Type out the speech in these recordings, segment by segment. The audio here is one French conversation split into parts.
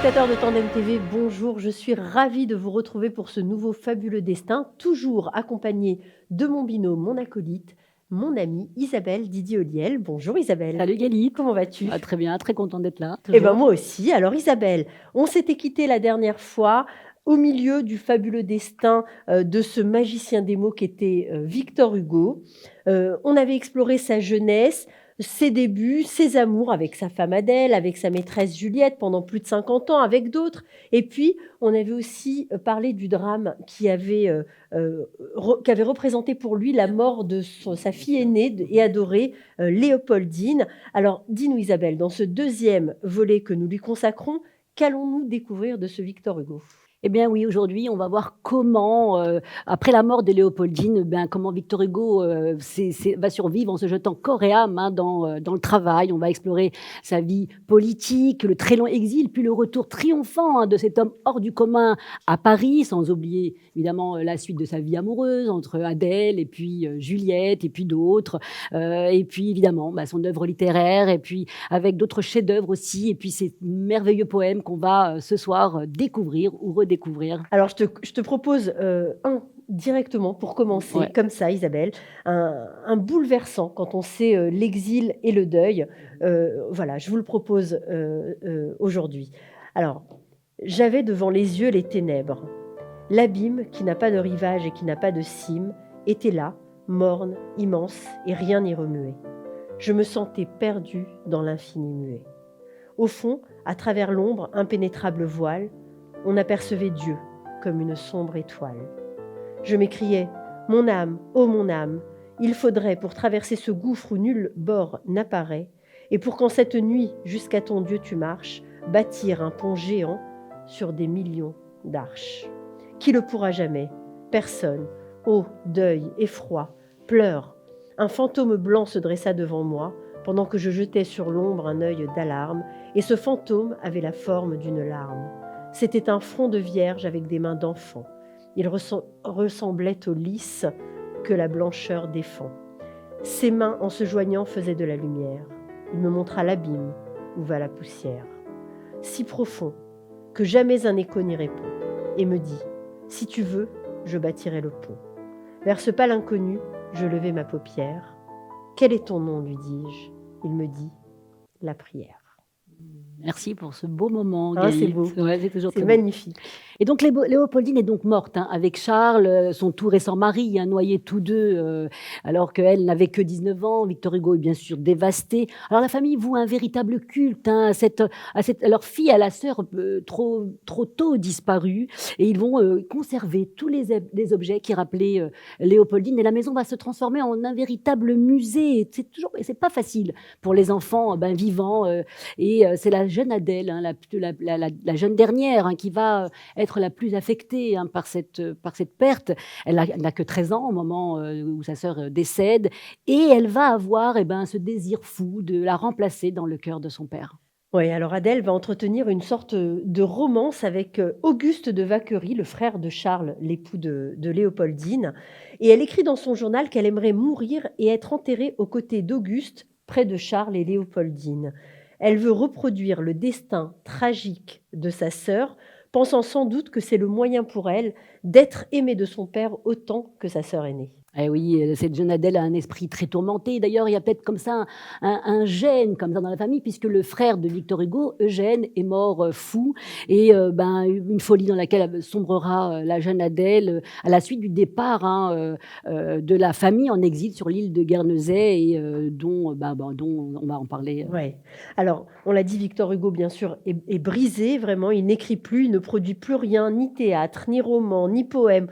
Téléspectateurs de Tandem TV, bonjour, je suis ravie de vous retrouver pour ce nouveau fabuleux destin, toujours accompagné de mon binôme, mon acolyte, mon amie Isabelle Didier-Olliel. Bonjour Isabelle. Salut Galit. Comment vas-tu? Très bien, très contente d'être là. Eh ben Toujours. moi aussi. Alors Isabelle, on s'était quitté la dernière fois au milieu du fabuleux destin de ce magicien des mots qu'était Victor Hugo. On avait exploré sa jeunesse, ses débuts, ses amours avec sa femme Adèle, avec sa maîtresse Juliette pendant plus de 50 ans, avec d'autres. Et puis, on avait aussi parlé du drame qu'avait représenté pour lui la mort de sa fille aînée et adorée, Léopoldine. Alors, dis-nous Isabelle, dans ce deuxième volet que nous lui consacrons, qu'allons-nous découvrir de ce Victor Hugo? Eh bien oui, aujourd'hui, on va voir comment, après la mort de Léopoldine, comment Victor Hugo va survivre en se jetant corps et âme dans le travail. On va explorer sa vie politique, le très long exil, puis le retour triomphant de cet homme hors du commun à Paris, sans oublier évidemment la suite de sa vie amoureuse entre Adèle et puis Juliette et puis d'autres. Et puis évidemment son œuvre littéraire et puis avec d'autres chefs-d'œuvre aussi. Et puis ces merveilleux poèmes qu'on va ce soir découvrir ou redécouvrir. Alors, je te propose directement pour commencer, Ouais. comme ça, Isabelle, un bouleversant quand on sait l'exil et le deuil. Voilà, je vous le propose aujourd'hui. Alors, j'avais devant les yeux les ténèbres. L'abîme qui n'a pas de rivage et qui n'a pas de cime était là, morne, immense, et rien n'y remuait. Je me sentais perdu dans l'infini muet. Au fond, à travers l'ombre, impénétrable voile, on apercevait Dieu comme une sombre étoile. Je m'écriais « Mon âme, ô mon âme, il faudrait pour traverser ce gouffre où nul bord n'apparaît, et pour qu'en cette nuit jusqu'à ton Dieu tu marches, bâtir un pont géant sur des millions d'arches. Qui le pourra jamais? Personne. Ô deuil, effroi, pleurs. Un fantôme blanc se dressa devant moi, pendant que je jetais sur l'ombre un œil d'alarme, et ce fantôme avait la forme d'une larme. C'était un front de vierge avec des mains d'enfant. Il ressemblait au lys que la blancheur défend. Ses mains, en se joignant, faisaient de la lumière. Il me montra l'abîme où va la poussière. Si profond que jamais un écho n'y répond, et me dit « Si tu veux, je bâtirai le pont. » Vers ce pâle inconnu, je levai ma paupière. « Quel est ton nom ?» lui dis-je. Il me dit « La prière. » Merci pour ce beau moment, C'est Galit. beau, Ouais, c'est toujours c'est très beau. magnifique. Et donc Léopoldine est donc morte avec Charles, son tout récent mari, noyés tous deux, alors qu'elle n'avait que 19 ans. Victor Hugo est bien sûr dévasté. Alors la famille voue un véritable culte à leur fille, à la sœur trop tôt disparue, et ils vont conserver tous les objets qui rappelaient Léopoldine. Et la maison va se transformer en un véritable musée. C'est pas facile pour les enfants vivants. Et c'est la jeune Adèle, la jeune dernière, qui va être la plus affectée par cette perte. Elle n'a que 13 ans au moment où sa sœur décède, et elle va avoir ce désir fou de la remplacer dans le cœur de son père. Oui, alors Adèle va entretenir une sorte de romance avec Auguste de Vacquerie, le frère de Charles, l'époux de Léopoldine. Et elle écrit dans son journal qu'elle aimerait mourir et être enterrée aux côtés d'Auguste, près de Charles et Léopoldine. Elle veut reproduire le destin tragique de sa sœur, pensant sans doute que c'est le moyen pour elle d'être aimée de son père autant que sa sœur aînée. Eh oui, cette jeune Adèle a un esprit très tourmenté. D'ailleurs, il y a peut-être comme ça un gène comme ça dans la famille, puisque le frère de Victor Hugo, Eugène, est mort fou, et une folie dans laquelle sombrera la jeune Adèle à la suite du départ de la famille en exil sur l'île de Guernesey, et dont on va en parler. Ouais. Alors, on l'a dit, Victor Hugo, bien sûr, est brisé, vraiment. Il n'écrit plus, il ne produit plus rien, ni théâtre, ni roman, ni poème.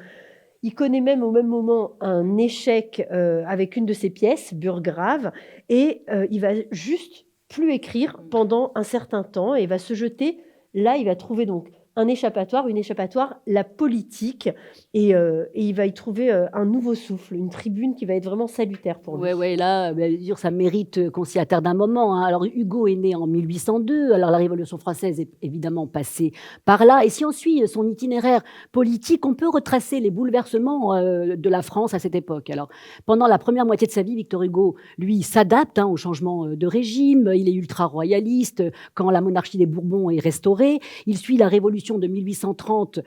Il connaît même au même moment un échec avec une de ses pièces, Burgrave, et il va juste plus écrire pendant un certain temps, et va se jeter. Là, il va trouver donc un échappatoire, une échappatoire, la politique. Et il va y trouver un nouveau souffle, une tribune qui va être vraiment salutaire pour Ouais, lui. ouais, là, dire ça mérite qu'on s'y attarde un moment, hein. Alors Hugo est né en 1802, alors la Révolution française est évidemment passée par là et si on suit son itinéraire politique, on peut retracer les bouleversements, de la France à cette époque. Alors pendant la première moitié de sa vie, Victor Hugo, lui, s'adapte, hein, au changement, de régime, il est ultra-royaliste, quand la monarchie des Bourbons est restaurée. Il suit la Révolution de 1830,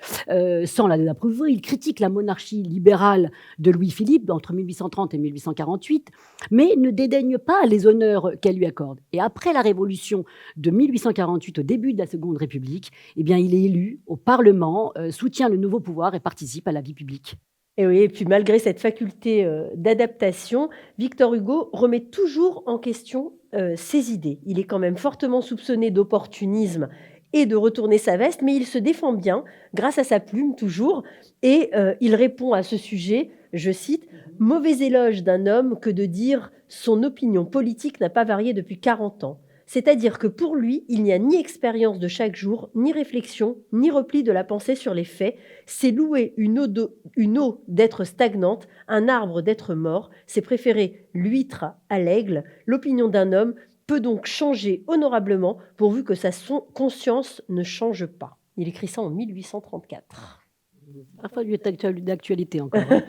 sans la désapprouver. Il critique la monarchie libérale de Louis-Philippe entre 1830 et 1848, mais ne dédaigne pas les honneurs qu'elle lui accorde. Et après la Révolution de 1848, au début de la Seconde République, eh bien, il est élu au Parlement, soutient le nouveau pouvoir et participe à la vie publique. Et oui, et puis malgré cette faculté d'adaptation, Victor Hugo remet toujours en question ses idées. Il est quand même fortement soupçonné d'opportunisme et de retourner sa veste, mais il se défend bien grâce à sa plume toujours, et il répond à ce sujet, je cite, mauvais éloge d'un homme que de dire son opinion politique n'a pas varié depuis 40 ans. C'est-à-dire que pour lui, il n'y a ni expérience de chaque jour, ni réflexion, ni repli de la pensée sur les faits. C'est louer une eau d'être stagnante, un arbre d'être mort. C'est préférer l'huître à l'aigle. L'opinion d'un homme peut donc changer honorablement pourvu que sa conscience ne change pas. Il écrit ça en 1834. Parfois, lui est d'actualité encore, hein.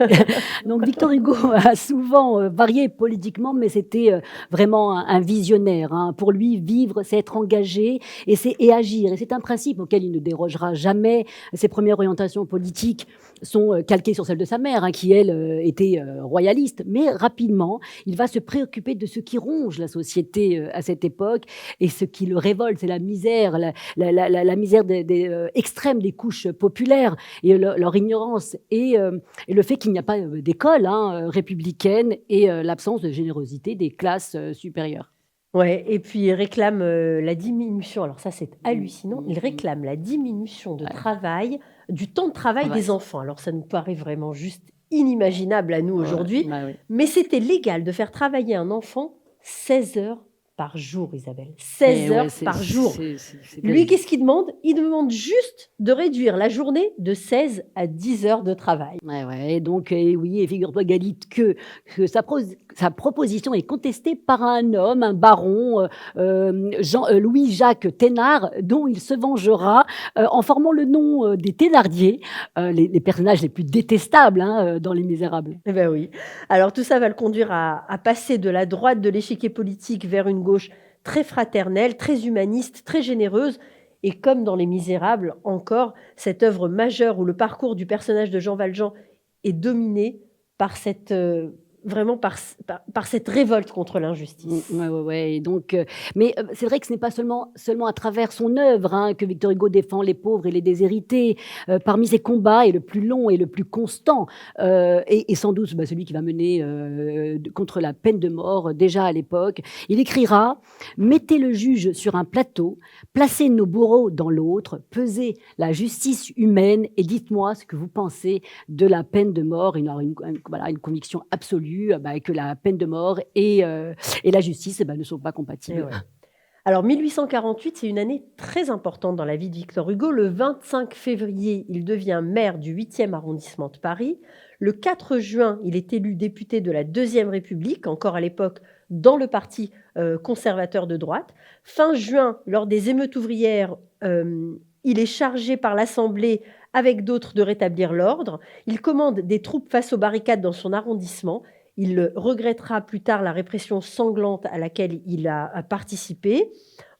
Donc Victor Hugo a souvent varié politiquement, mais c'était vraiment un visionnaire, hein. Pour lui, vivre, c'est être engagé et agir. Et c'est un principe auquel il ne dérogera jamais. Ses premières orientations politiques sont calquées sur celles de sa mère, hein, qui, elle, était royaliste. Mais rapidement, il va se préoccuper de ce qui ronge la société à cette époque. Et ce qui le révolte, c'est la misère, la misère extrême des couches populaires et leur ignorance et le fait qu'il n'y a pas d'école, hein, républicaine et l'absence de générosité des classes supérieures. Ouais, et puis il réclame la diminution, alors ça c'est hallucinant, il réclame la diminution de Ouais. travail, du temps de travail Ah ouais. des enfants. Alors ça nous paraît vraiment juste inimaginable à nous aujourd'hui, Ouais, ouais. mais c'était légal de faire travailler un enfant 16 heures par jour, Isabelle. Et 16 ouais, heures c'est- par jour. c'est Lui, terrible. qu'est-ce qu'il demande? Il demande juste de réduire la journée de 16 à 10 heures de travail. Ouais, ouais. Et donc, oui, et figure-toi, Galit, que sa proposition est contestée par un homme, un baron, Louis-Jacques Thénard, dont il se vengera en formant le nom des Thénardier, les personnages les plus détestables, hein, dans Les Misérables. Eh ben oui. Alors tout ça va le conduire à passer de la droite de l'échiquier politique vers une gauche très fraternelle, très humaniste, très généreuse. Et comme dans Les Misérables, encore, cette œuvre majeure où le parcours du personnage de Jean Valjean est dominé par cette, vraiment par cette révolte contre l'injustice. Ouais, ouais, ouais. Et donc, mais c'est vrai que ce n'est pas seulement à travers son œuvre, hein, que Victor Hugo défend les pauvres et les déshérités. Parmi ses combats est le plus long et le plus constant, et sans doute celui qui va mener contre la peine de mort déjà à l'époque. Il écrira: mettez le juge sur un plateau, placez nos bourreaux dans l'autre, pesez la justice humaine et dites-moi ce que vous pensez de la peine de mort. Il a voilà, une conviction absolue que la peine de mort et la justice ne sont pas Et compatibles. ouais. Alors 1848, c'est une année très importante dans la vie de Victor Hugo. Le 25 février, il devient maire du 8e arrondissement de Paris. Le 4 juin, il est élu député de la Deuxième République, encore à l'époque dans le parti conservateur de droite. Fin juin, lors des émeutes ouvrières, il est chargé par l'Assemblée avec d'autres de rétablir l'ordre. Il commande des troupes face aux barricades dans son arrondissement. Il regrettera plus tard la répression sanglante à laquelle il a participé.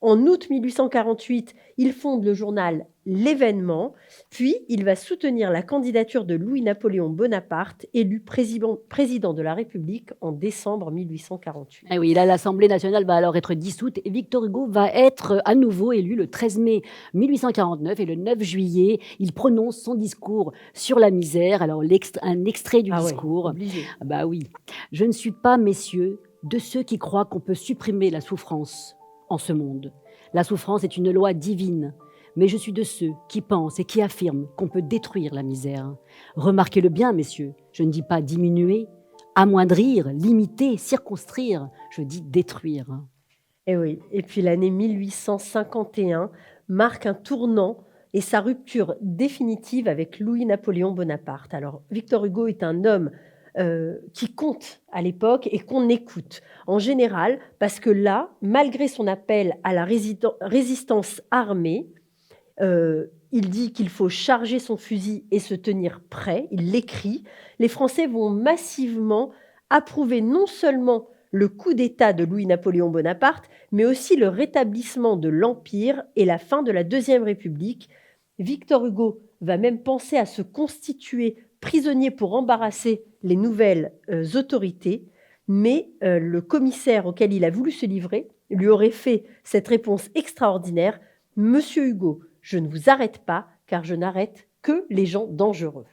En août 1848, il fonde le journal L'Événement, puis il va soutenir la candidature de Louis-Napoléon Bonaparte, élu président de la République en décembre 1848. Eh oui, là, l'Assemblée nationale va alors être dissoute et Victor Hugo va être à nouveau élu le 13 mai 1849 et le 9 juillet, il prononce son discours sur la misère. Alors, un extrait du Ah ouais, discours. obligé. Ah bah oui. Je ne suis pas, messieurs, de ceux qui croient qu'on peut supprimer la souffrance en ce monde. La souffrance est une loi divine. Mais je suis de ceux qui pensent et qui affirment qu'on peut détruire la misère. Remarquez-le bien, messieurs, je ne dis pas diminuer, amoindrir, limiter, circonscrire, je dis détruire. Et oui, et puis l'année 1851 marque un tournant et sa rupture définitive avec Louis-Napoléon Bonaparte. Alors, Victor Hugo est un homme qui compte à l'époque et qu'on écoute en général parce que là, malgré son appel à la résistance armée, il dit qu'il faut charger son fusil et se tenir prêt, il l'écrit. Les Français vont massivement approuver non seulement le coup d'État de Louis-Napoléon Bonaparte, mais aussi le rétablissement de l'Empire et la fin de la Deuxième République. Victor Hugo va même penser à se constituer prisonnier pour embarrasser les nouvelles autorités, mais le commissaire auquel il a voulu se livrer lui aurait fait cette réponse extraordinaire: « Monsieur Hugo, je ne vous arrête pas, car je n'arrête que les gens dangereux. »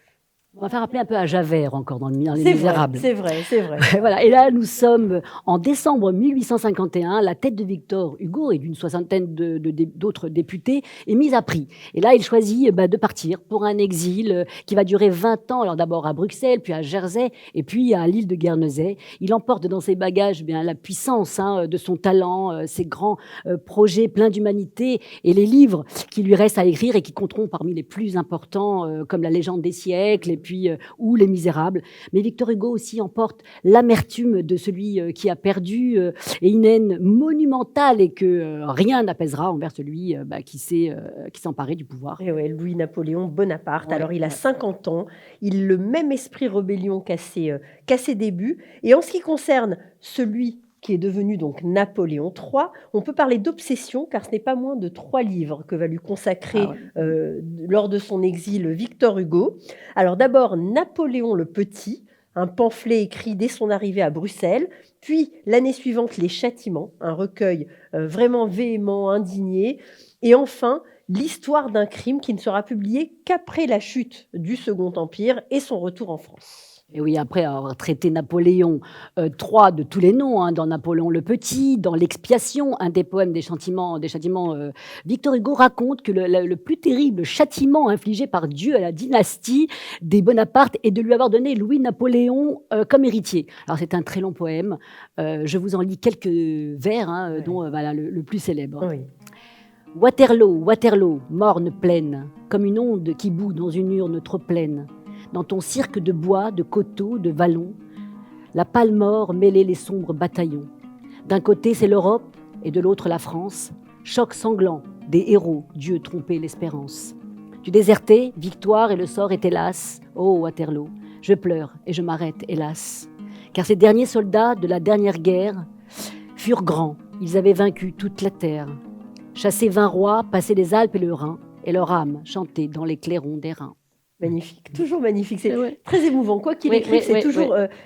On va faire appeler un peu à Javert encore dans Les C'est Misérables. vrai, c'est vrai, c'est vrai. Voilà. Et là, nous sommes en décembre 1851. La tête de Victor Hugo et d'une soixantaine d'autres députés est mise à prix. Et là, il choisit de partir pour un exil qui va durer 20 ans. Alors d'abord à Bruxelles, puis à Jersey, et puis à l'île de Guernesey. Il emporte dans ses bagages la puissance de son talent, ses grands projets pleins d'humanité et les livres qui lui restent à écrire et qui compteront parmi les plus importants, comme La Légende des siècles et puis ou Les Misérables. Mais Victor Hugo aussi emporte l'amertume de celui qui a perdu et une haine monumentale et que rien n'apaisera envers celui qui s'est emparé du pouvoir. Et ouais, Louis-Napoléon Bonaparte. Alors, il a 50 ans, il a le même esprit rébellion qu'à ses débuts. Et en ce qui concerne celui qui est devenu donc Napoléon III, on peut parler d'obsession, car ce n'est pas moins de 3 livres que va lui consacrer lors de son exil Victor Hugo. Alors d'abord, Napoléon le Petit, un pamphlet écrit dès son arrivée à Bruxelles, puis l'année suivante, Les Châtiments, un recueil vraiment véhément, indigné, et enfin, L'Histoire d'un crime qui ne sera publié qu'après la chute du Second Empire et son retour en France. Et oui, après avoir traité Napoléon III de tous les noms, dans Napoléon le Petit, dans L'Expiation, un des poèmes des châtiments, Victor Hugo raconte que le plus terrible châtiment infligé par Dieu à la dynastie des Bonaparte est de lui avoir donné Louis-Napoléon comme héritier. Alors c'est un très long poème, je vous en lis quelques vers, dont le plus célèbre. Oui. Waterloo, Waterloo, morne plaine, comme une onde qui bout dans une urne trop pleine. Dans ton cirque de bois, de coteaux, de vallons, la pâle mort mêlait les sombres bataillons. D'un côté, c'est l'Europe, et de l'autre, la France. Choc sanglant, des héros, Dieu trompait l'espérance. Tu désertais, victoire et le sort est hélas. Oh, Waterloo, je pleure et je m'arrête, hélas. Car ces derniers soldats de la dernière guerre furent grands, ils avaient vaincu toute la terre. Chassé 20 rois, passé les Alpes et le Rhin, et leur âme chantait dans les clairons des reins. Magnifique, toujours magnifique. C'est très émouvant. Quoi qu'il écrive,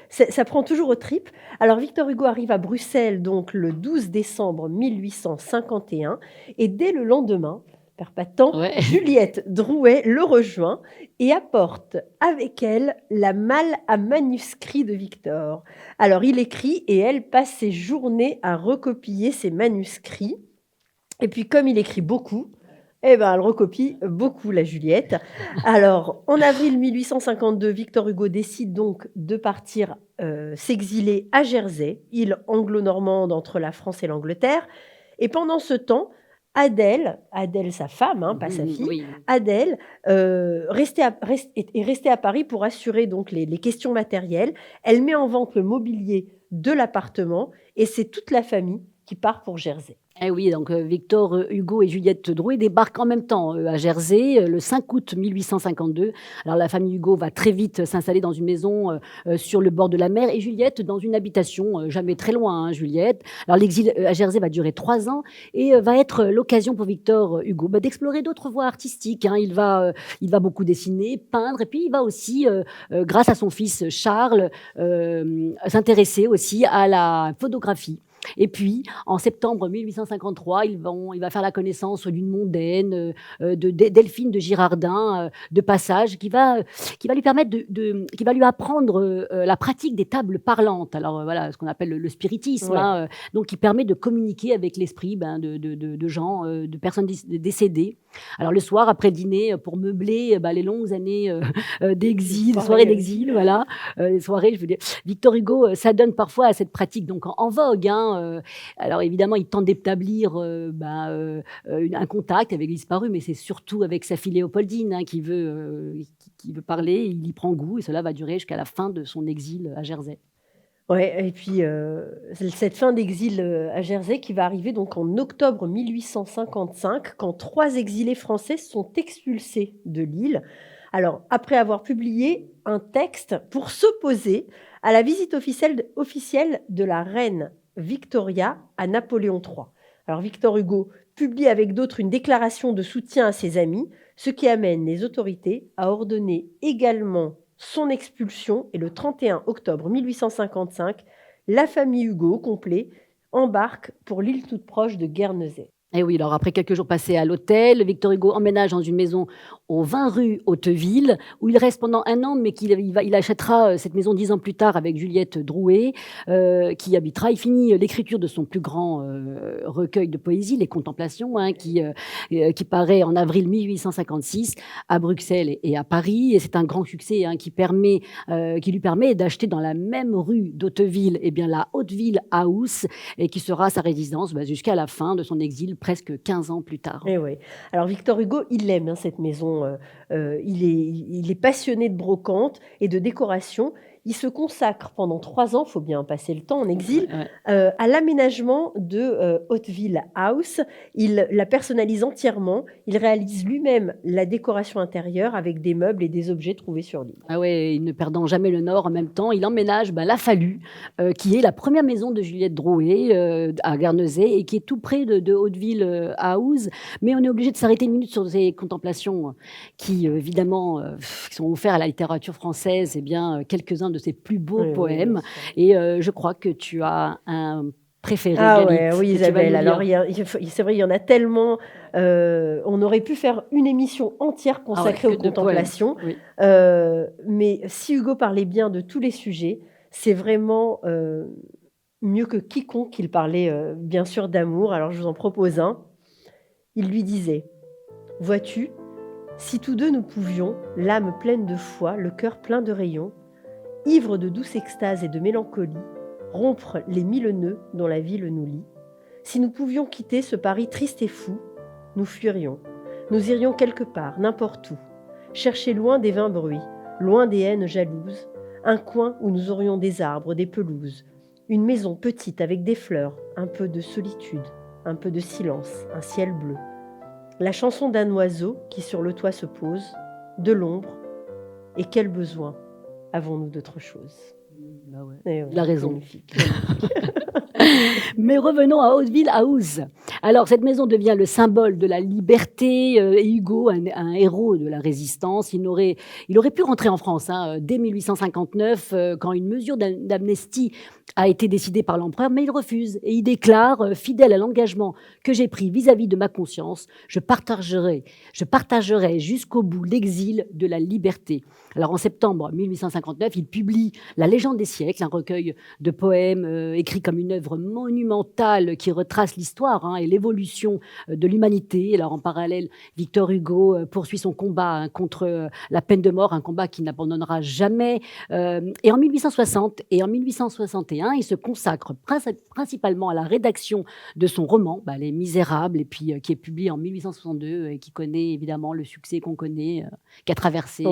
ça prend toujours aux tripes. Alors, Victor Hugo arrive à Bruxelles donc le 12 décembre 1851 et dès le lendemain, perd pas de temps, Juliette Drouet le rejoint et apporte avec elle la malle à manuscrits de Victor. Alors, il écrit et elle passe ses journées à recopier ses manuscrits. Et puis, comme il écrit beaucoup, elle recopie beaucoup, la Juliette. Alors, en avril 1852, Victor Hugo décide donc de partir s'exiler à Jersey, île anglo-normande entre la France et l'Angleterre. Et pendant ce temps, Adèle, sa femme, pas sa fille, Adèle, est restée à Paris pour assurer donc les questions matérielles. Elle met en vente le mobilier de l'appartement et c'est toute la famille qui part pour Jersey. Eh oui, donc Victor Hugo et Juliette Drouet débarquent en même temps à Jersey le 5 août 1852. Alors la famille Hugo va très vite s'installer dans une maison sur le bord de la mer et Juliette dans une habitation jamais très loin, Juliette. Alors l'exil à Jersey va durer 3 ans et va être l'occasion pour Victor Hugo d'explorer d'autres voies artistiques. Il va beaucoup dessiner, peindre et puis il va aussi, grâce à son fils Charles, s'intéresser aussi à la photographie. Et puis, en septembre 1853, il va faire la connaissance d'une mondaine, de Delphine de Girardin, de Passage, qui va lui permettre qui va lui apprendre la pratique des tables parlantes. Alors voilà, ce qu'on appelle le spiritisme, donc qui permet de communiquer avec l'esprit de gens, de personnes décédées. Alors le soir, après le dîner, pour meubler, les longues années, d'exil, Soirée, soirées d'exil, voilà, les soirées, je veux dire. Victor Hugo, s'adonne parfois à cette pratique donc en vogue, hein, alors évidemment, il tente d'établir, un contact avec les disparus, mais c'est surtout avec sa fille Léopoldine, hein, qui veut parler. Il y prend goût et cela va durer jusqu'à la fin de son exil à Jersey. Ouais, et puis, cette fin d'exil, à Jersey qui va arriver donc en octobre 1855 quand 3 exilés français sont expulsés de l'île. Alors, après avoir publié un texte pour s'opposer à la visite officielle de la reine Victoria à Napoléon III. Alors Victor Hugo publie avec d'autres une déclaration de soutien à ses amis, ce qui amène les autorités à ordonner également son expulsion et le 31 octobre 1855, la famille Hugo au complet embarque pour l'île toute proche de Guernesey. Et oui, alors après quelques jours passés à l'hôtel, Victor Hugo emménage dans une maison au 20 rue Hauteville, où il reste pendant 1 an, mais il achètera cette maison 10 ans plus tard avec Juliette Drouet, qui y habitera. Il finit l'écriture de son plus grand recueil de poésie, Les Contemplations, hein, qui paraît en avril 1856 à Bruxelles et à Paris. Et c'est un grand succès, hein, qui lui permet d'acheter dans la même rue d'Hauteville, la Hauteville House, et qui sera sa résidence jusqu'à la fin de son exil, presque 15 ans plus tard. Et oui. Alors Victor Hugo, il aime, hein, cette maison. Il est passionné de brocante et de décoration. Il se consacre pendant 3 ans, il faut bien passer le temps en exil, Ouais. à l'aménagement de Hauteville House. Il la personnalise entièrement. Il réalise lui-même la décoration intérieure avec des meubles et des objets trouvés sur l'île. Ah ouais, il ne perdant jamais le nord en même temps, il emménage La Fallue, qui est la première maison de Juliette Drouet, à Guernesey et qui est tout près de Hauteville House. Mais on est obligé de s'arrêter une minute sur ces contemplations qui, évidemment, qui sont offerts à la littérature française, quelques-uns de ses plus beaux Oui, oui, poèmes. bien sûr. Et je crois que tu as un préféré, Ah Galit, ouais, oui que tu vas Isabelle, nous alors lire. c'est vrai, il y en a tellement, on aurait pu faire une émission entière Ah ouais, consacrée que aux de poèmes. contemplations, Oui. mais si Hugo parlait bien de tous les sujets, c'est vraiment, mieux que quiconque qu'il parlait, bien sûr d'amour. Alors je vous en propose un. Il lui disait: «Vois-tu, si tous 2 nous pouvions, l'âme pleine de foi, le cœur plein de rayons, ivres de douce extase et de mélancolie, rompre les 1000 nœuds dont la ville nous lie, si nous pouvions quitter ce Paris triste et fou, nous fuirions, nous irions quelque part, n'importe où, chercher loin des vains bruits, loin des haines jalouses, un coin où nous aurions des arbres, des pelouses, une maison petite avec des fleurs, un peu de solitude, un peu de silence, un ciel bleu, la chanson d'un oiseau qui sur le toit se pose, de l'ombre, et quel besoin avons-nous d'autre chose?» Bah ouais. Eh oui, Il a raison. magnifique. Mais revenons à Hauteville House. Alors, cette maison devient le symbole de la liberté, et Hugo, un héros de la résistance. Il aurait pu rentrer en France, hein, dès 1859, quand une mesure d'amnistie a été décidée par l'empereur, mais il refuse et il déclare, fidèle à l'engagement que j'ai pris vis-à-vis de ma conscience, je partagerai jusqu'au bout l'exil de la liberté. Alors, en septembre 1859, il publie La Légende des siècles, un recueil de poèmes écrit comme une œuvre monumentale qui retrace l'histoire, hein, et l'évolution de l'humanité. Alors, en parallèle, Victor Hugo poursuit son combat, hein, contre la peine de mort, un combat qu'il n'abandonnera jamais. Et en 1860 et en 1861, il se consacre principalement à la rédaction de son roman, Les Misérables, et puis qui est publié en 1862 et qui connaît évidemment le succès qu'on connaît, qui a traversé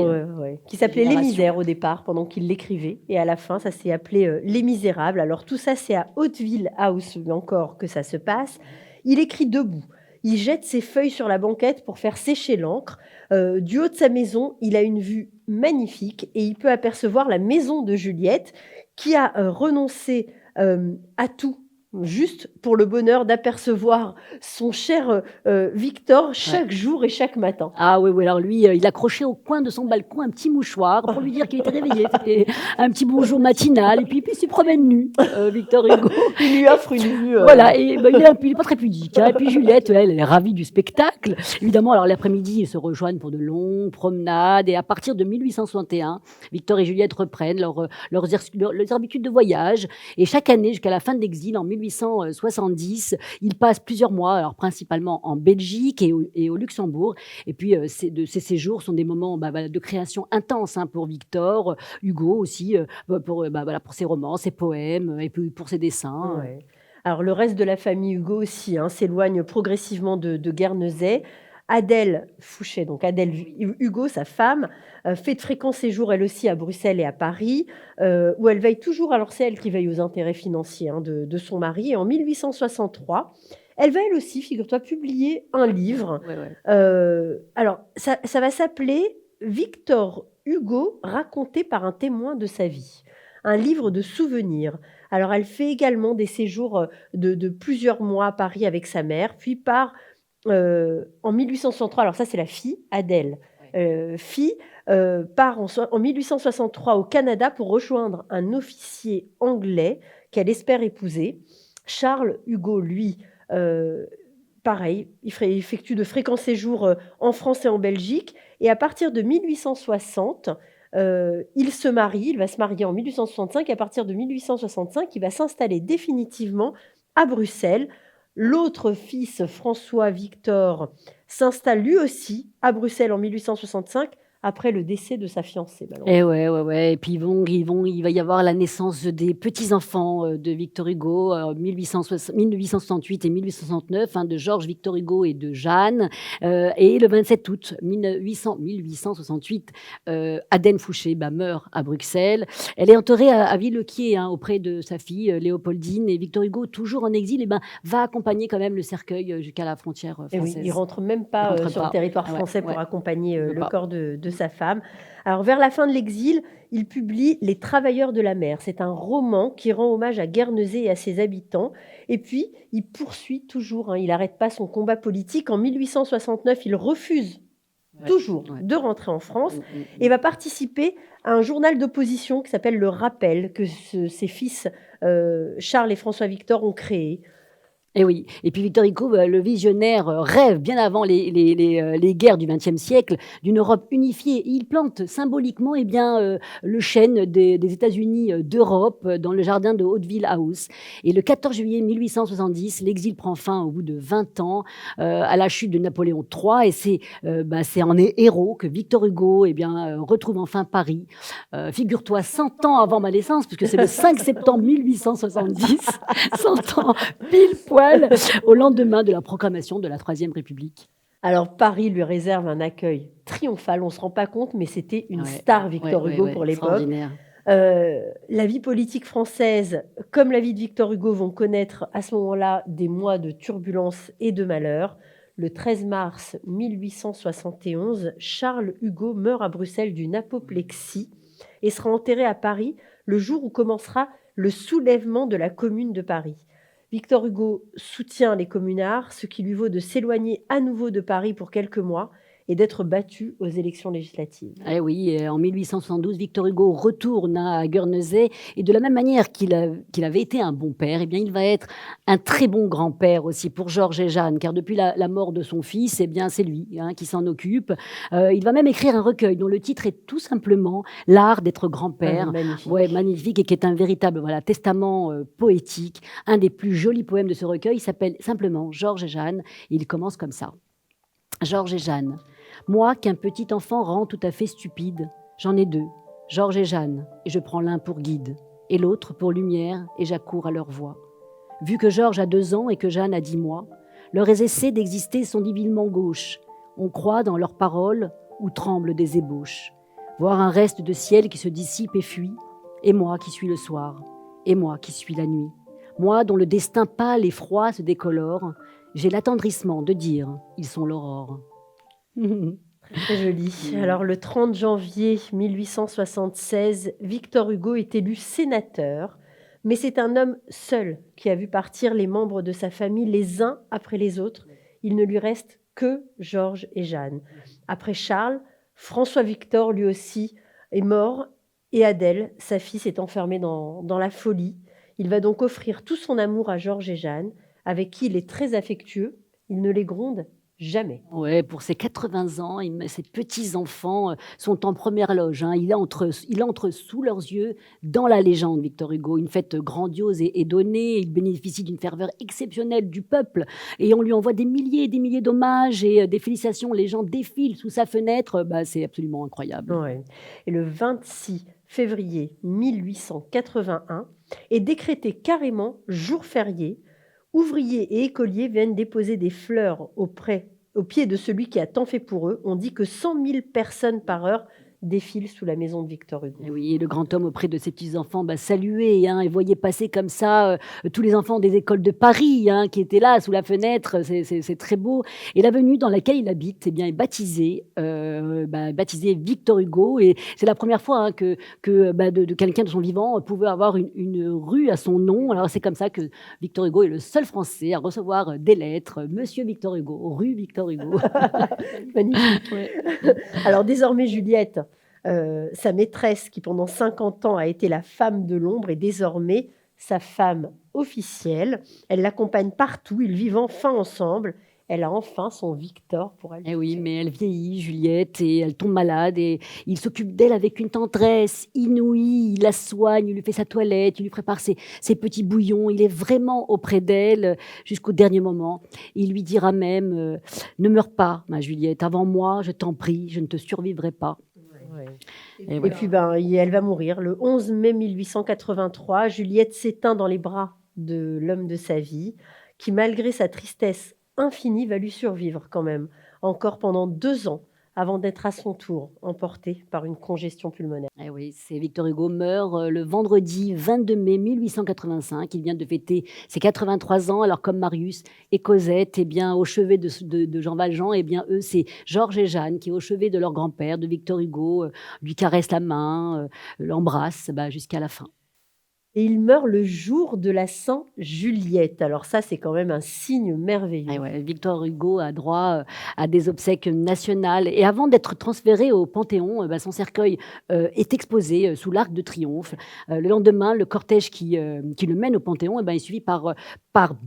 Qui s'appelait Les générations. Misères au départ, pendant qu'il l'écrivait, et à la fin, ça s'est appelé Les Misérables. Alors tout ça, c'est à Hauteville House encore que ça se passe. Il écrit debout. Il jette ses feuilles sur la banquette pour faire sécher l'encre. Du haut de sa maison, il a une vue magnifique et il peut apercevoir la maison de Juliette qui a renoncé à tout juste pour le bonheur d'apercevoir son cher Victor chaque jour et chaque matin. Ah oui, alors lui, il accrochait au coin de son balcon un petit mouchoir pour lui dire qu'il était réveillé. C'était un petit bonjour matinal. Et puis il se promène nu, Victor Hugo. Il lui offre une vue. Voilà, et il est pas très pudique, hein. Et puis Juliette, elle est ravie du spectacle. Évidemment, alors l'après-midi, ils se rejoignent pour de longues promenades. Et à partir de 1861, Victor et Juliette reprennent leurs habitudes de voyage. Et chaque année, jusqu'à la fin de l'exil, en 1863, 1870. Il passe plusieurs mois, alors principalement en Belgique et au Luxembourg. Et puis, ces séjours sont des moments voilà, de création intense hein, pour Victor Hugo aussi, voilà, pour ses romans, ses poèmes et puis pour ses dessins. Ouais. Alors le reste de la famille Hugo aussi hein, s'éloigne progressivement de Guernesey. Adèle Fouché, donc Adèle Hugo, sa femme, fait de fréquents séjours elle aussi à Bruxelles et à Paris, où elle veille toujours, alors c'est elle qui veille aux intérêts financiers hein, de son mari. Et en 1863, elle va elle aussi, figure-toi, publier un livre. Alors ça va s'appeler Victor Hugo raconté par un témoin de sa vie. Un livre de souvenirs. Alors, elle fait également des séjours de plusieurs mois à Paris avec sa mère, puis part en 1863. Alors ça, c'est la fille, Adèle. Part en 1863 au Canada pour rejoindre un officier anglais qu'elle espère épouser. Charles Hugo, lui, pareil, il effectue de fréquents séjours en France et en Belgique. Et à partir de 1860, il se marie, il va se marier en 1865. Et à partir de 1865, il va s'installer définitivement à Bruxelles. L'autre fils, François-Victor, s'installe lui aussi à Bruxelles en 1865, après le décès de sa fiancée, malheureusement. Ouais. Et puis il va y avoir la naissance des petits-enfants de Victor Hugo, 1868 et 1869, hein, de Georges Victor Hugo et de Jeanne. Et le 27 août 1868, Adèle Fouché meurt à Bruxelles. Elle est enterrée à Villequier, hein, auprès de sa fille Léopoldine. Et Victor Hugo, toujours en exil, va accompagner quand même le cercueil jusqu'à la frontière française. Oui, il ne rentre même pas sur le territoire français pour accompagner le corps de sa femme. Alors, vers la fin de l'exil, il publie Les Travailleurs de la mer. C'est un roman qui rend hommage à Guernesey et à ses habitants. Et puis, il poursuit toujours, hein, il n'arrête pas son combat politique. En 1869, il refuse toujours de rentrer en France et va participer à un journal d'opposition qui s'appelle Le Rappel, que ses fils Charles et François-Victor ont créé. Et oui. Et puis Victor Hugo, le visionnaire, rêve bien avant les guerres du XXe siècle d'une Europe unifiée. Il plante symboliquement le chêne des États-Unis d'Europe dans le jardin de Hauteville House. Et le 14 juillet 1870, l'exil prend fin au bout de 20 ans à la chute de Napoléon III. Et c'est en héros que Victor Hugo retrouve enfin Paris. Figure-toi, 100 ans avant ma naissance, puisque c'est le 5 septembre 1870, 100 ans pile poil au lendemain de la proclamation de la Troisième République. Alors, Paris lui réserve un accueil triomphal. On ne se rend pas compte, mais c'était une star, Victor Hugo, pour l'époque. La vie politique française, comme la vie de Victor Hugo, vont connaître à ce moment-là des mois de turbulence et de malheur. Le 13 mars 1871, Charles Hugo meurt à Bruxelles d'une apoplexie et sera enterré à Paris le jour où commencera le soulèvement de la Commune de Paris. Victor Hugo soutient les communards, ce qui lui vaut de s'éloigner à nouveau de Paris pour quelques mois et d'être battu aux élections législatives. Eh oui, en 1872, Victor Hugo retourne à Guernesey et de la même manière qu'il avait été un bon père, il va être un très bon grand-père aussi pour Georges et Jeanne, car depuis la mort de son fils, c'est lui qui s'en occupe. Il va même écrire un recueil dont le titre est tout simplement L'art d'être grand-père. Magnifique. Magnifique, et qui est un véritable testament poétique. Un des plus jolis poèmes de ce recueil, il s'appelle simplement Georges et Jeanne. Et il commence comme ça. Georges et Jeanne. Moi qu'un petit enfant rend tout à fait stupide, j'en ai deux, Georges et Jeanne, et je prends l'un pour guide, et l'autre pour lumière, et j'accours à leur voix. Vu que Georges a 2 ans et que Jeanne a 10 mois, leurs essais d'exister sont divinement gauches. On croit dans leurs paroles où tremblent des ébauches. Voir un reste de ciel qui se dissipe et fuit, et moi qui suis le soir, et moi qui suis la nuit. Moi dont le destin pâle et froid se décolore, j'ai l'attendrissement de dire ils sont l'aurore. Très joli. Alors, le 30 janvier 1876, Victor Hugo est élu sénateur, mais c'est un homme seul qui a vu partir les membres de sa famille les uns après les autres. Il ne lui reste que Georges et Jeanne. Après Charles, François-Victor, lui aussi, est mort, et Adèle, sa fille, s'est enfermée dans la folie. Il va donc offrir tout son amour à Georges et Jeanne, avec qui il est très affectueux. Il ne les gronde jamais. Ouais, pour ses 80 ans, ses petits-enfants sont en première loge, hein. Il entre sous leurs yeux dans la légende, Victor Hugo. Une fête grandiose et donnée. Il bénéficie d'une ferveur exceptionnelle du peuple et on lui envoie des milliers et des milliers d'hommages et des félicitations. Les gens défilent sous sa fenêtre. Bah, c'est absolument incroyable. Ouais. Et le 26 février 1881 est décrété carrément jour férié. Ouvriers et écoliers viennent déposer des fleurs au pied de celui qui a tant fait pour eux. On dit que 100 000 personnes par heure défilent sous la maison de Victor Hugo. Et oui, et le grand homme auprès de ses petits-enfants, bah, saluait, hein, et voyait passer comme ça tous les enfants des écoles de Paris, hein, qui étaient là sous la fenêtre. C'est très beau. Et l'avenue dans laquelle il habite, eh bien, est baptisée Victor Hugo. Et c'est la première fois, hein, que de quelqu'un de son vivant pouvait avoir une rue à son nom. Alors c'est comme ça que Victor Hugo est le seul Français à recevoir des lettres. Monsieur Victor Hugo, rue Victor Hugo. Magnifique. Ouais. Alors désormais, Juliette, sa maîtresse, qui pendant 50 ans a été la femme de l'ombre, est désormais sa femme officielle. Elle l'accompagne partout, ils vivent enfin ensemble. Elle a enfin son Victor pour elle. Eh oui, mais elle vieillit, Juliette, et elle tombe malade, et il s'occupe d'elle avec une tendresse inouïe. Il la soigne, il lui fait sa toilette, il lui prépare ses petits bouillons. Il est vraiment auprès d'elle jusqu'au dernier moment. Il lui dira même ne meurs pas, ma Juliette, avant moi, je t'en prie, je ne te survivrai pas. Ouais. Et Et voilà. puis, elle va mourir. Le 11 mai 1883, Juliette s'éteint dans les bras de l'homme de sa vie, qui, malgré sa tristesse infinie, va lui survivre quand même, encore pendant 2 ans, avant d'être à son tour emporté par une congestion pulmonaire. Eh oui, c'est Victor Hugo meurt le vendredi 22 mai 1885. Il vient de fêter ses 83 ans. Alors comme Marius et Cosette, eh bien au chevet de Jean Valjean, eh bien eux c'est Georges et Jeanne qui au chevet de leur grand-père, de Victor Hugo, lui caressent la main, l'embrassent jusqu'à la fin. Et il meurt le jour de la Saint-Juliette. Alors ça, c'est quand même un signe merveilleux. Eh ouais, Victor Hugo a droit à des obsèques nationales. Et avant d'être transféré au Panthéon, son cercueil est exposé sous l'Arc de Triomphe. Le lendemain, le cortège qui le mène au Panthéon est suivi par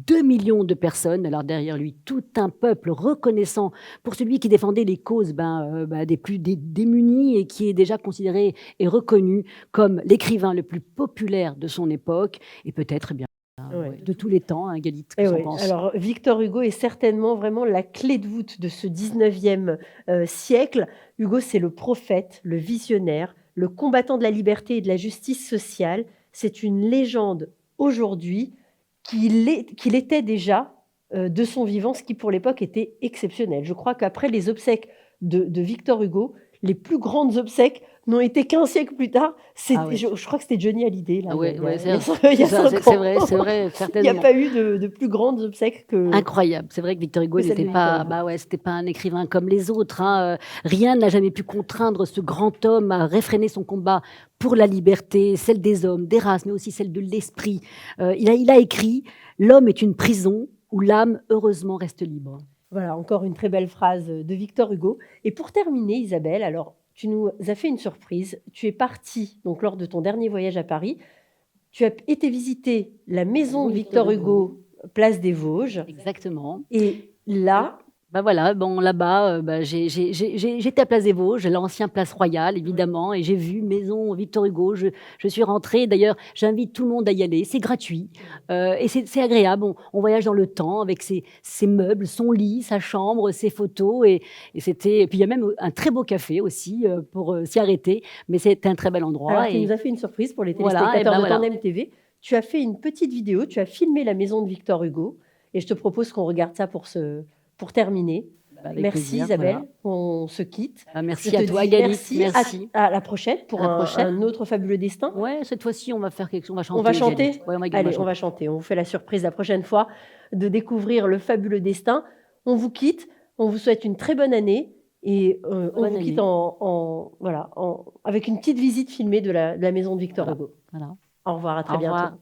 2 millions de personnes. Alors derrière lui, tout un peuple reconnaissant pour celui qui défendait les causes des plus démunis et qui est déjà considéré et reconnu comme l'écrivain le plus populaire de son époque et peut-être Ouais. de tous les temps, hein, Galit, Et qu'est-ce qu'on ouais. pense? Alors, Victor Hugo est certainement vraiment la clé de voûte de ce 19e siècle. Hugo, c'est le prophète, le visionnaire, le combattant de la liberté et de la justice sociale. C'est une légende aujourd'hui qu'il était déjà de son vivant, ce qui pour l'époque était exceptionnel. Je crois qu'après les obsèques de Victor Hugo, les plus grandes obsèques n'ont été qu'un siècle plus tard. Ah ouais. Je crois que c'était Johnny Hallyday, là, Ah ouais, ouais, il y a c'est ça, 5 ans. c'est vrai, Il n'y a certainement. pas eu de plus grandes obsèques que Incroyable. C'est vrai que Victor Hugo celle de n'était Victor pas, Hugo. c'était pas un écrivain comme les autres, hein. Rien n'a jamais pu contraindre ce grand homme à réfréner son combat pour la liberté, celle des hommes, des races, mais aussi celle de l'esprit. Il a écrit l'homme est une prison où l'âme heureusement reste libre. Voilà, encore une très belle phrase de Victor Hugo. Et pour terminer, Isabelle, alors tu nous as fait une surprise. Tu es partie, donc lors de ton dernier voyage à Paris, tu as été visiter la maison de Victor Hugo, place des Vosges. Exactement. Et là, Voilà, bon là-bas, j'étais à Place des Vosges, l'ancien Place Royale évidemment, et j'ai vu maison Victor Hugo. Je suis rentrée, d'ailleurs j'invite tout le monde à y aller, c'est gratuit, et c'est agréable. On voyage dans le temps avec ses meubles, son lit, sa chambre, ses photos, et puis il y a même un très beau café aussi pour s'y arrêter, mais c'est un très bel endroit. alors tu Et nous as fait une surprise pour les voilà, téléspectateurs de voilà. Tandem TV. Tu as fait une petite vidéo, tu as filmé la maison de Victor Hugo, et je te propose qu'on regarde ça pour terminer. Avec Merci plaisir, Isabelle, voilà. on se quitte. Merci Je te à toi dis Galit, merci, merci. à la prochaine pour À la prochaine. un autre fabuleux destin. Ouais, cette fois-ci on va faire quelque chose, on va chanter. On va Galit. chanter. Ouais, Allez, chanter. on va chanter. On vous fait la surprise la prochaine fois de découvrir le fabuleux destin. On vous quitte, on vous souhaite une très bonne année et on vous quitte avec une petite visite filmée de la maison de Victor Hugo. Voilà. Au revoir, à très Au revoir. bientôt.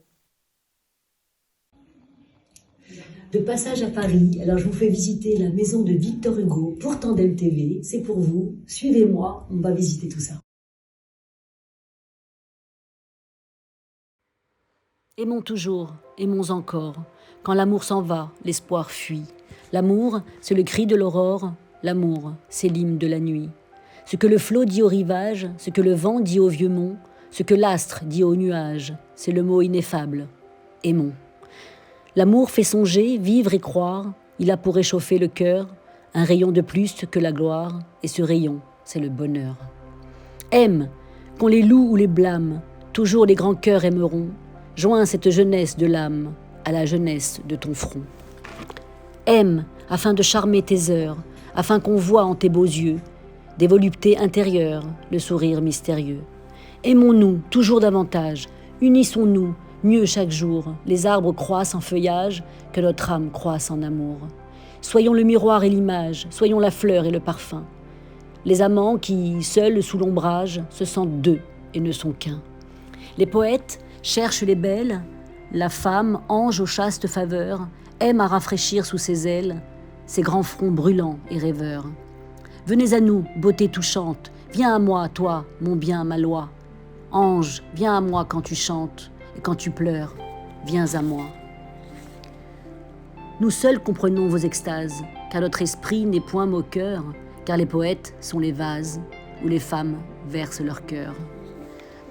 De passage à Paris, alors je vous fais visiter la maison de Victor Hugo pour Tandem TV. C'est pour vous. Suivez-moi, on va visiter tout ça. Aimons toujours, aimons encore. Quand l'amour s'en va, l'espoir fuit. L'amour, c'est le cri de l'aurore, l'amour, c'est l'hymne de la nuit. Ce que le flot dit au rivage, ce que le vent dit au vieux mont, ce que l'astre dit aux nuages, c'est le mot ineffable, aimons. L'amour fait songer, vivre et croire, il a pour réchauffer le cœur un rayon de plus que la gloire, et ce rayon, c'est le bonheur. Aime, qu'on les loue ou les blâme, toujours les grands cœurs aimeront, joins cette jeunesse de l'âme à la jeunesse de ton front. Aime, afin de charmer tes heures, afin qu'on voie en tes beaux yeux des voluptés intérieures, le sourire mystérieux. Aimons-nous toujours davantage, unissons-nous mieux chaque jour, les arbres croissent en feuillage, que notre âme croisse en amour. Soyons le miroir et l'image, soyons la fleur et le parfum. Les amants qui, seuls sous l'ombrage, se sentent deux et ne sont qu'un. Les poètes cherchent les belles, la femme, ange aux chastes faveurs, aime à rafraîchir sous ses ailes ses grands fronts brûlants et rêveurs. Venez à nous, beauté touchante, viens à moi, toi, mon bien, ma loi. Ange, viens à moi quand tu chantes, et quand tu pleures, viens à moi. Nous seuls comprenons vos extases, car notre esprit n'est point moqueur, car les poètes sont les vases où les femmes versent leur cœur.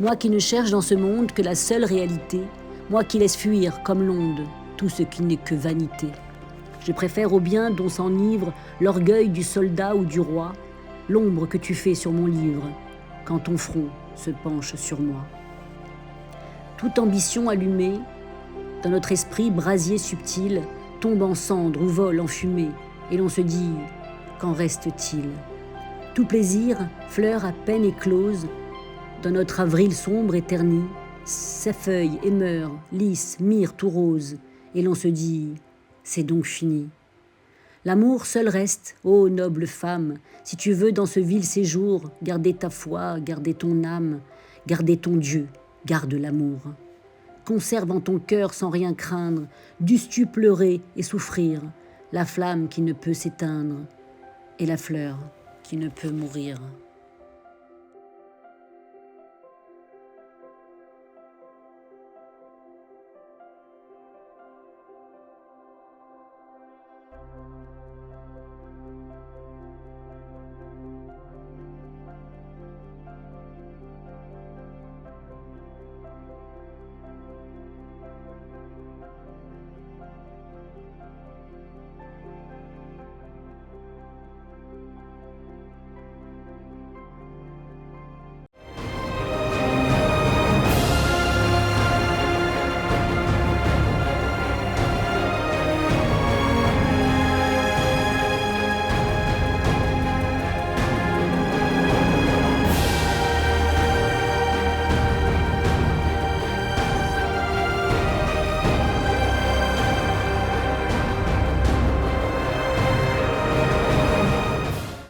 Moi qui ne cherche dans ce monde que la seule réalité, moi qui laisse fuir comme l'onde tout ce qui n'est que vanité. Je préfère au bien dont s'enivre l'orgueil du soldat ou du roi, l'ombre que tu fais sur mon livre, quand ton front se penche sur moi. Toute ambition allumée, dans notre esprit brasier subtil, tombe en cendres ou vole en fumée, et l'on se dit, qu'en reste-t-il? Tout plaisir, fleur à peine éclose, dans notre avril sombre et terni, s'effeuille et meurt, lisse, mire tout rose, et l'on se dit, c'est donc fini. L'amour seul reste, ô noble femme, si tu veux dans ce vil séjour garder ta foi, garder ton âme, garder ton Dieu, garde l'amour. Conserve en ton cœur sans rien craindre, dus-tu pleurer et souffrir, la flamme qui ne peut s'éteindre et la fleur qui ne peut mourir.